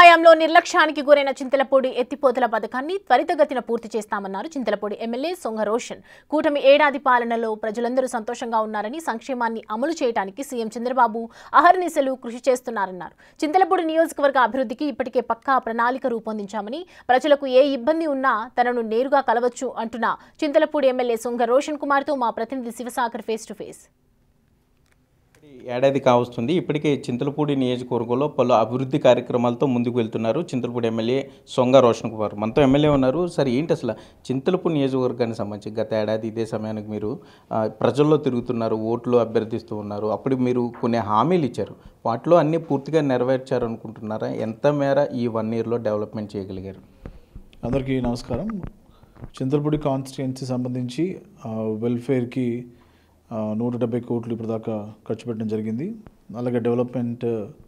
హయాంలో నిర్లక్ష్యానికి గురైన చింతలపూడి ఎత్తిపోతల పథకాన్ని త్వరితగతిన పూర్తి చేస్తామన్నారు చింతలపూడి ఎమ్మెల్యే సొంగ రోషన్. కూటమి ఏడాది పాలనలో ప్రజలందరూ సంతోషంగా ఉన్నారని, సంక్షేమాన్ని అమలు చేయడానికి సీఎం చంద్రబాబు అహర్నిశలు కృషి చేస్తున్నారన్నారు. చింతలపూడి నియోజకవర్గ అభివృద్ధికి ఇప్పటికే పక్కా ప్రణాళిక రూపొందించామని, ప్రజలకు ఏ ఇబ్బంది ఉన్నా తనను నేరుగా కలవచ్చు అంటున్న చింతలపూడి ఎమ్మెల్యే సొంగ రోషన్ కుమార్తో మా ప్రతినిధి శివసాగర్ ఫేస్ టు ఫేస్. ఏడాది కావస్తుంది. ఇప్పటికే చింతలపూడి నియోజకవర్గంలో పలు అభివృద్ధి కార్యక్రమాలతో ముందుకు వెళ్తున్నారు చింతలపూడి ఎమ్మెల్యే సొంగ రోషన్ కుమార్. మనతో ఎమ్మెల్యే ఉన్నారు. సరే, ఏంటి అసలు చింతలపూడి నియోజకవర్గానికి సంబంధించి గత ఏడాది ఇదే సమయానికి మీరు ప్రజల్లో తిరుగుతున్నారు, ఓట్లు అభ్యర్థిస్తూ ఉన్నారు. అప్పుడు మీరు కొన్ని హామీలు ఇచ్చారు. వాటిలో అన్నీ పూర్తిగా నెరవేర్చారు అనుకుంటున్నారా? ఎంత మేర ఈ 1 yearలో డెవలప్మెంట్ చేయగలిగారు? అందరికీ నమస్కారం. చింతలపూడి కాన్స్టిట్యుయెన్సీ సంబంధించి వెల్ఫేర్కి 170 కోట్లు ఇప్పుడు దాకా ఖర్చు పెట్టడం జరిగింది. అలాగే డెవలప్మెంట్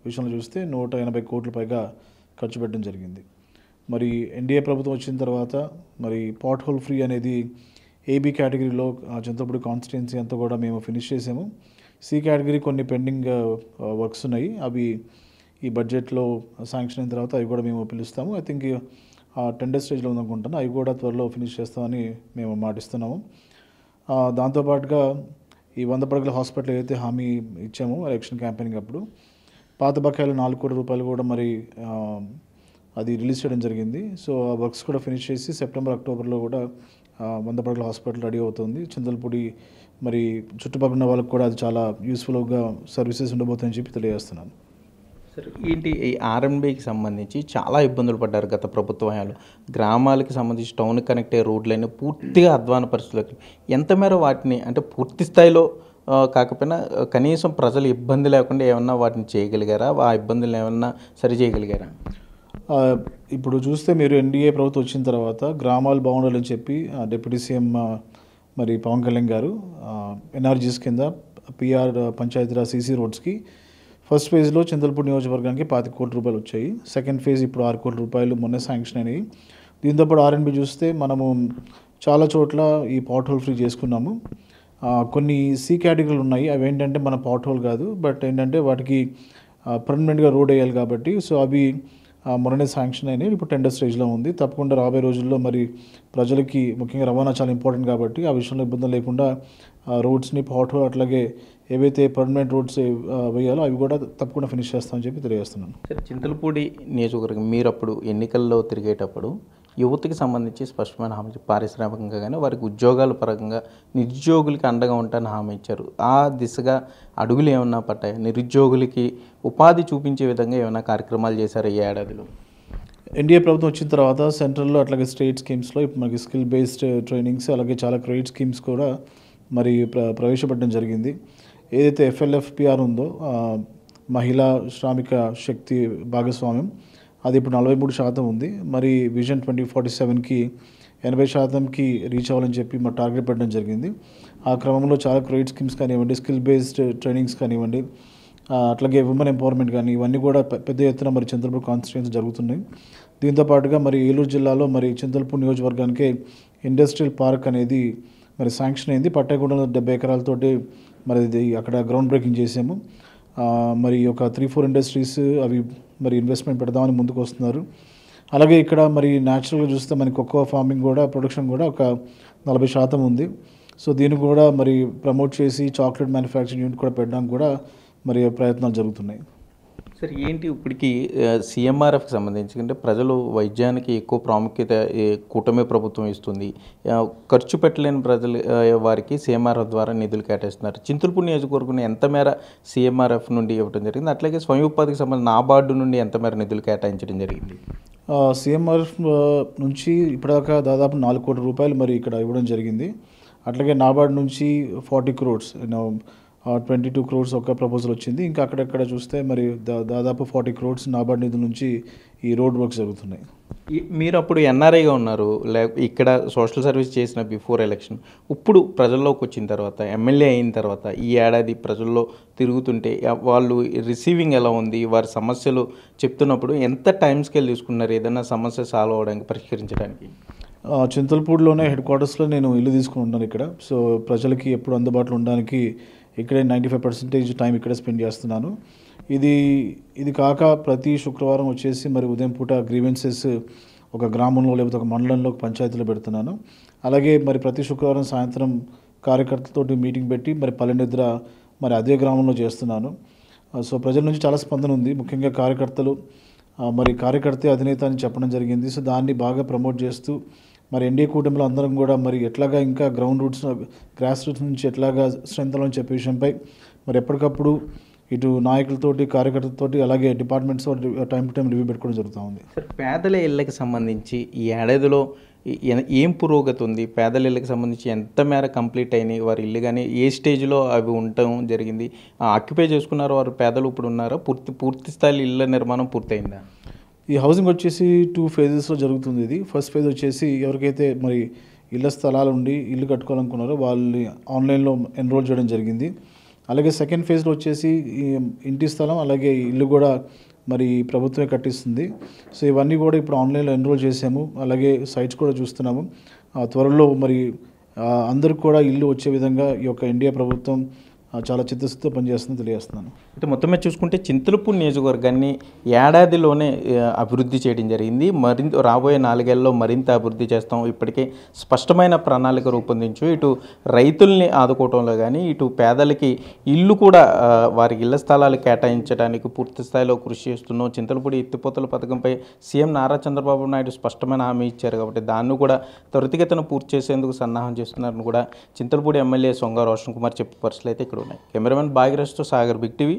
విషయంలో చూస్తే 180 కోట్ల పైగా ఖర్చు పెట్టడం జరిగింది. మరి ఎన్డీఏ ప్రభుత్వం వచ్చిన తర్వాత మరి పాట్ హోల్ ఫ్రీ అనేది ఏబీ కేటగిరీలో చింతలపూడి కాన్స్టిట్యుయెన్సీ అంతా కూడా మేము ఫినిష్ చేసాము. సి కేటగిరీ కొన్ని పెండింగ్ వర్క్స్ ఉన్నాయి. అవి ఈ బడ్జెట్లో శాంక్షన్ అయిన తర్వాత అవి కూడా మేము పిలుస్తాము. ఐ థింక్ టెండర్ స్టేజ్లో ఉందనుకుంటాను. అవి కూడా త్వరలో ఫినిష్ చేస్తామని మేము మాటిస్తున్నాము. దాంతోపాటుగా ఈ 100 పడకల హాస్పిటల్ ఏదైతే హామీ ఇచ్చామో ఎలక్షన్ క్యాంపెయినింగ్ అప్పుడు, పాత బకాయిలు 4 కోట్ల రూపాయలు కూడా మరి అది రిలీజ్ చేయడం జరిగింది. సో ఆ వర్క్స్ కూడా ఫినిష్ చేసి సెప్టెంబర్, అక్టోబర్లో కూడా 100 పడకల హాస్పిటల్ రెడీ అవుతుంది. చింతలపూడి మరి చుట్టుపక్కల ఉన్న వాళ్ళకి కూడా అది చాలా యూస్ఫుల్గా సర్వీసెస్ ఉండబోతుందని చెప్పి తెలియజేస్తున్నాను. సరే, ఏంటి ఈ ఆర్ఎండ్బీకి సంబంధించి చాలా ఇబ్బందులు పడ్డారు గత ప్రభుత్వాలు. గ్రామాలకి సంబంధించి టౌన్ కనెక్ట్ అయ్యే రోడ్లైనా పూర్తిగా అధ్వాన పరిస్థితులకి ఎంత మేర వాటిని అంటే పూర్తి స్థాయిలో కాకపోయినా కనీసం ప్రజలు ఇబ్బంది లేకుండా ఏమన్నా వాటిని చేయగలిగారా? ఆ ఇబ్బందులు ఏమన్నా సరి చేయగలిగారా? ఇప్పుడు చూస్తే మీరు ఎన్డీఏ ప్రభుత్వం వచ్చిన తర్వాత గ్రామాలు బాగుండాలని చెప్పి డిప్యూటీ సీఎం మరి పవన్ కళ్యాణ్ గారు ఎన్ఆర్జీస్ కింద పిఆర్ పంచాయతీరాజ్ సీసీ రోడ్స్కి ఫస్ట్ ఫేజ్లో చింతలపూడి నియోజకవర్గానికి 25 కోట్ల రూపాయలు వచ్చాయి. సెకండ్ ఫేజ్ ఇప్పుడు 6 కోట్ల రూపాయలు మొన్న శాంక్షన్ అయినాయి. దీంతోపాటు ఆర్ఎండ్బి చూస్తే మనము చాలా చోట్ల ఈ పాట్ హోల్ ఫ్రీ చేసుకున్నాము. కొన్ని సి కేటగిరీలు ఉన్నాయి. అవి ఏంటంటే మన పాట్ హోల్ కాదు, బట్ ఏంటంటే వాటికి పర్మనెంట్గా రోడ్ వేయాలి కాబట్టి సో అవి మొన్ననే శాంక్షన్ అయినాయి. ఇప్పుడు టెండర్ స్టేజ్లో ఉంది. తప్పకుండా రాబోయే రోజుల్లో మరి ప్రజలకి ముఖ్యంగా రవాణా చాలా ఇంపార్టెంట్ కాబట్టి ఆ విషయంలో ఇబ్బంది లేకుండా రోడ్స్ని పాట్ హోల్ అట్లాగే ఏవైతే పర్మనెంట్ రోడ్స్ వేయాలో అవి కూడా తప్పకుండా ఫినిష్ చేస్తామని చెప్పి తెలియజేస్తున్నాను. సరే, చింతలపూడి నియోజకవర్గం మీరు అప్పుడు ఎన్నికల్లో తిరిగేటప్పుడు యువతకి సంబంధించి స్పష్టమైన హామీ, పారిశ్రామికంగా కానీ వారికి ఉద్యోగాల పరంగా నిరుద్యోగులకి అండగా ఉంటానని హామీ ఇచ్చారు. ఆ దిశగా అడుగులు ఏమన్నా పట్టాయి? నిరుద్యోగులకి ఉపాధి చూపించే విధంగా ఏమైనా కార్యక్రమాలు చేశారు ఈ ఏడాదిలో? ఎన్డీఏ ప్రభుత్వం వచ్చిన తర్వాత సెంట్రల్లో అట్లాగే స్టేట్ స్కీమ్స్లో ఇప్పుడు మనకి స్కిల్ బేస్డ్ ట్రైనింగ్స్ అలాగే చాలా క్రెడిట్ స్కీమ్స్ కూడా మరి ప్రవేశపెట్టడం జరిగింది. ఏదైతే ఎఫ్ఎల్ఎఫ్పిఆర్ ఉందో మహిళా శ్రామిక శక్తి భాగస్వామ్యం, అది ఇప్పుడు 43% ఉంది. మరి విజన్ 2047కి 80%కి రీచ్ అవ్వాలని చెప్పి మా టార్గెట్ పెట్టడం జరిగింది. ఆ క్రమంలో చాలా క్రెడిట్ స్కీమ్స్ కానివ్వండి, స్కిల్ బేస్డ్ ట్రైనింగ్స్ కానివ్వండి, అట్లాగే ఉమెన్ ఎంపవర్మెంట్ కానీ ఇవన్నీ కూడా పెద్ద ఎత్తున మరి చింతలపూడి కాన్స్టిట్యుయెన్సీ జరుగుతున్నాయి. దీంతోపాటుగా మరి ఏలూరు జిల్లాలో మరి చింతలపూడి నియోజకవర్గానికి ఇండస్ట్రియల్ పార్క్ అనేది మరి శాంక్షన్ అయింది. పట్టాగూడలో 70 ఎకరాలతోటి మరి ఇది అక్కడ గ్రౌండ్ బ్రేకింగ్ చేసాము. మరి ఒక 3-4 ఇండస్ట్రీస్ అవి మరి ఇన్వెస్ట్మెంట్ పెడదామని ముందుకు వస్తున్నారు. అలాగే ఇక్కడ మరి న్యాచురల్గా చూస్తే మనకి కోకో ఫార్మింగ్ కూడా ప్రొడక్షన్ కూడా ఒక 40% ఉంది. సో దీన్ని కూడా మరి ప్రమోట్ చేసి చాక్లెట్ మ్యానుఫ్యాక్చరింగ్ యూనిట్ కూడా పెట్టడానికి కూడా మరి ప్రయత్నాలు జరుగుతున్నాయి. సరే, ఏంటి ఇప్పటికీ సీఎంఆర్ఎఫ్కి సంబంధించి అంటే ప్రజలు వైద్యానికి ఎక్కువ ప్రాముఖ్యత కూటమి ప్రభుత్వం ఇస్తుంది. ఖర్చు పెట్టలేని ప్రజలు వారికి సీఎంఆర్ఎఫ్ ద్వారా నిధులు కేటాయిస్తున్నారు. చింతలపూడి నియోజకవర్గం ఎంత మేర సీఎంఆర్ఎఫ్ నుండి ఇవ్వడం జరిగింది? అట్లాగే స్వయం ఉపాధికి సంబంధించిన నాబార్డు నుండి ఎంత మేర నిధులు కేటాయించడం జరిగింది? సీఎంఆర్ఎఫ్ నుంచి ఇప్పటిదాకా దాదాపు 4 కోట్ల రూపాయలు మరి ఇక్కడ ఇవ్వడం జరిగింది. అట్లాగే నాబార్డు నుంచి 40 crores 22 crores ఒక ప్రపోజల్ వచ్చింది. ఇంకా అక్కడెక్కడ చూస్తే మరి దాదాపు 40 crores నాబార్డు నిధుల నుంచి ఈ రోడ్ వర్క్స్ జరుగుతున్నాయి. మీరు అప్పుడు ఎన్ఆర్ఐగా ఉన్నారు, ఇక్కడ సోషల్ సర్వీస్ చేసిన బిఫోర్ ఎలక్షన్. ఇప్పుడు ప్రజల్లోకి వచ్చిన తర్వాత, ఎమ్మెల్యే అయిన తర్వాత ఈ ఏడాది ప్రజల్లో తిరుగుతుంటే వాళ్ళు రిసీవింగ్ ఎలా ఉంది? వారి సమస్యలు చెప్తున్నప్పుడు ఎంత టైం స్కేల్ తీసుకున్నారు ఏదైనా సమస్య సాల్వ్ అవ్వడానికి, పరిష్కరించడానికి? చింతలపూడిలోనే హెడ్ క్వార్టర్స్లో నేను ఇల్లు తీసుకుని ఉన్నాను ఇక్కడ. సో ప్రజలకి ఎప్పుడు అందుబాటులో ఉండడానికి ఇక్కడే 95% టైం ఇక్కడే స్పెండ్ చేస్తున్నాను. ఇది ఇది కాక ప్రతి శుక్రవారం వచ్చేసి మరి ఉదయం పూట గ్రీవెన్సెస్ ఒక గ్రామంలో లేకపోతే ఒక మండలంలో ఒక పంచాయతీలో పెడుతున్నాను. అలాగే మరి ప్రతి శుక్రవారం సాయంత్రం కార్యకర్తలతోటి మీటింగ్ పెట్టి మరి పల్లె నిద్ర మరి అదే గ్రామంలో చేస్తున్నాను. సో ప్రజల నుంచి చాలా స్పందన ఉంది. ముఖ్యంగా కార్యకర్తలు మరి కార్యకర్తే అధినేత అని చెప్పడం జరిగింది. సో దాన్ని బాగా ప్రమోట్ చేస్తూ మరి ఎన్డీఏ కూటమిలో అందరం కూడా మరి ఎట్లాగా ఇంకా గ్రాస్ రూట్స్ నుంచి ఎట్లాగా స్ట్రెంత్ అని చెప్పే విషయంపై మరి ఎప్పటికప్పుడు ఇటు నాయకులతోటి కార్యకర్తలతోటి అలాగే departments time to time review పెట్టుకోవడం జరుగుతూ ఉంది. సార్, పేదల ఇళ్ళకి సంబంధించి ఈ ఏడాదిలో ఏం పురోగతి ఉంది? పేదల ఇళ్ళకి సంబంధించి ఎంత మేర కంప్లీట్ అయినాయి? వారి ఇల్లు కానీ ఏ స్టేజ్లో అవి ఉండటం జరిగింది? ఆక్యుపై చేసుకున్నారో వారు పేదలు ఇప్పుడు ఉన్నారా? పూర్తి స్థాయి ఇళ్ళ నిర్మాణం పూర్తయిందా? ఈ హౌసింగ్ వచ్చేసి 2 phases జరుగుతుంది. ఇది ఫస్ట్ ఫేజ్ వచ్చేసి ఎవరికైతే మరి ఇళ్ల స్థలాలు ఉండి ఇల్లు కట్టుకోవాలనుకున్నారో వాళ్ళని ఆన్లైన్లో ఎన్రోల్ చేయడం జరిగింది. అలాగే సెకండ్ ఫేజ్లో వచ్చేసి ఈ ఇంటి స్థలం అలాగే ఇల్లు కూడా మరి ప్రభుత్వమే కట్టిస్తుంది. సో ఇవన్నీ కూడా ఇప్పుడు ఆన్లైన్లో ఎన్రోల్ చేసాము. అలాగే సైట్స్ కూడా చూస్తున్నాము. త్వరలో మరి అందరికి కూడా ఇల్లు వచ్చే విధంగా ఈ యొక్క ఎన్డీఏ ప్రభుత్వం చాలా చిత్తశుద్ధితో పనిచేస్తుందని తెలియజేస్తున్నాను. అంటే మొత్తం మీద చూసుకుంటే చింతలపూడి నియోజకవర్గాన్ని ఏడాదిలోనే అభివృద్ధి చేయడం జరిగింది. మరింత రాబోయే 4 ఏళ్లలో మరింత అభివృద్ధి చేస్తాం. ఇప్పటికే స్పష్టమైన ప్రణాళిక రూపొందించు ఇటు రైతుల్ని ఆదుకోవడంలో కానీ ఇటు పేదలకి ఇల్లు కూడా వారి ఇళ్ల స్థలాలు కేటాయించడానికి పూర్తి స్థాయిలో కృషి చేస్తున్నాం. చింతలపూడి ఎత్తిపోతల పథకంపై సీఎం నారా చంద్రబాబు నాయుడు స్పష్టమైన హామీ ఇచ్చారు కాబట్టి దాన్ని కూడా త్వరితగతిన పూర్తి చేసేందుకు సన్నాహం చేస్తున్నారని కూడా చింతలపూడి ఎమ్మెల్యే సొంగ రోషన్ కుమార్ చెప్పే పరిస్థితులు అయితే ఇక్కడ ఉన్నాయి. కెమెరామెన్ భాగ్యరాజ్తో సాగర్, బిగ్ టీవీ.